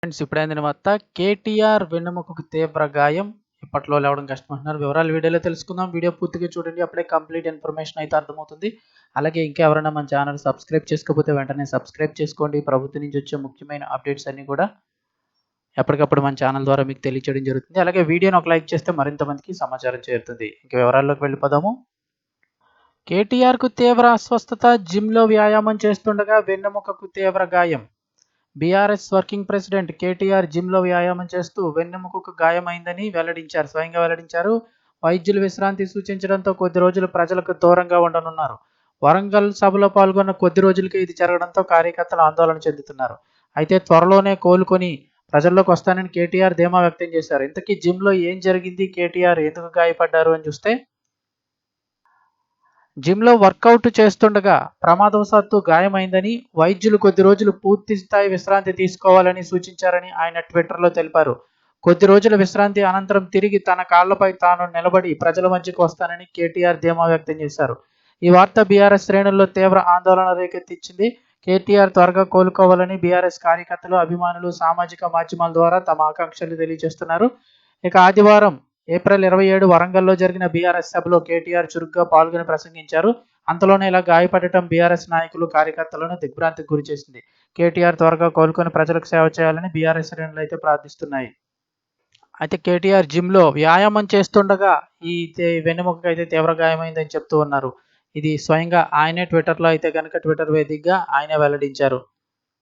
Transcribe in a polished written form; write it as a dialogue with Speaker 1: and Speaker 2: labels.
Speaker 1: Friends ఇప్పుడైంది వార్త కేటీఆర్ వెన్నెముకకు తీవ్ర గాయం. ఇప్పట్లో లేవడం కష్టమంటున్నారు. వివరాలు వీడియోలో తెలుసుకుందాం. వీడియో పూర్తిగా చూడండి. అప్పుడే కంప్లీట్ ఇన్ఫర్మేషన్ అయితే అర్థమవుతుంది. అలాగే ఇంకా ఎవరైనా మన ఛానల్ సబ్స్క్రైబ్ చేసుకోకపోతే వెంటనే సబ్స్క్రైబ్ చేసుకోండి. ప్రభుత్వం నుంచి వచ్చే ముఖ్యమైన అప్డేట్స్ అన్ని కూడా ఎప్పటికప్పుడు మన ఛానల్ ద్వారా మీకు తెలియజేయడం జరుగుతుంది. అలాగే వీడియోని ఒక లైక్ చేస్తే మరింత మందికి సమాచారం చేరుతుంది. ఇంకా వివరాల్లోకి వెళ్ళిపోదాము. కేటీఆర్కు తీవ్ర అస్వస్థత. జిమ్లో వ్యాయామం చేస్తుండగా వెన్నెముకకు తీవ్ర గాయం. బీఆర్ఎస్ వర్కింగ్ ప్రెసిడెంట్ కేటీఆర్ జిమ్లో వ్యాయామం చేస్తూ వెన్నెముకకు గాయమైందని స్వయంగా వెల్లడించారు. వైద్యులు విశ్రాంతి సూచించడంతో కొద్ది రోజులు ప్రజలకు దూరంగా ఉండనున్నారు. వరంగల్ సభలో పాల్గొన్న కొద్ది రోజులకే ఇది జరగడంతో కార్యకర్తలు ఆందోళన చెందుతున్నారు. అయితే త్వరలోనే కోలుకొని ప్రజల్లోకి వస్తానని కేటీఆర్ ధీమా వ్యక్తం చేశారు. ఇంతకీ జిమ్లో ఏం జరిగింది, కేటీఆర్ ఎందుకు గాయపడ్డారు అని చూస్తే, జిమ్లో వర్కౌట్ చేస్తుండగా ప్రమాదవశాత్తు గాయమైందని, వైద్యులు కొద్ది రోజులు పూర్తి స్థాయి విశ్రాంతి తీసుకోవాలని సూచించారని ఆయన ట్విట్టర్లో తెలిపారు. కొద్ది రోజుల విశ్రాంతి అనంతరం తిరిగి తన కాళ్లపై తాను నిలబడి ప్రజల మధ్యకు వస్తానని కేటీఆర్ ధీమా వ్యక్తం చేశారు. ఈ వార్త బీఆర్ఎస్ శ్రేణుల్లో తీవ్ర ఆందోళన రేకెత్తించింది. కేటీఆర్ త్వరగా కోలుకోవాలని బీఆర్ఎస్ కార్యకర్తలు, అభిమానులు సామాజిక మాధ్యమాల ద్వారా తమ ఆకాంక్షలు తెలియజేస్తున్నారు. ఇక ఆదివారం ఏప్రిల్ 27 వరంగల్లో జరిగిన బీఆర్ఎస్ సభలో కేటీఆర్ చురుగ్గా పాల్గొని ప్రసంగించారు. అంతలోనే ఇలా గాయపడటం బీఆర్ఎస్ నాయకులు, కార్యకర్తలను దిగ్భ్రాంతికి గురిచేసింది. కేటీఆర్ త్వరగా కోలుకొని ప్రజలకు సేవ చేయాలని బీఆర్ఎస్ శ్రేణులు అయితే ప్రార్థిస్తున్నాయి. అయితే కేటీఆర్ జిమ్లో వ్యాయామం చేస్తుండగా ఈ వెన్నెముకకు అయితే తీవ్ర గాయమైందని చెప్తూ ఉన్నారు. ఇది స్వయంగా ఆయనే ట్విట్టర్లో అయితే కనుక ట్విట్టర్ వేదికగా ఆయనే వెల్లడించారు.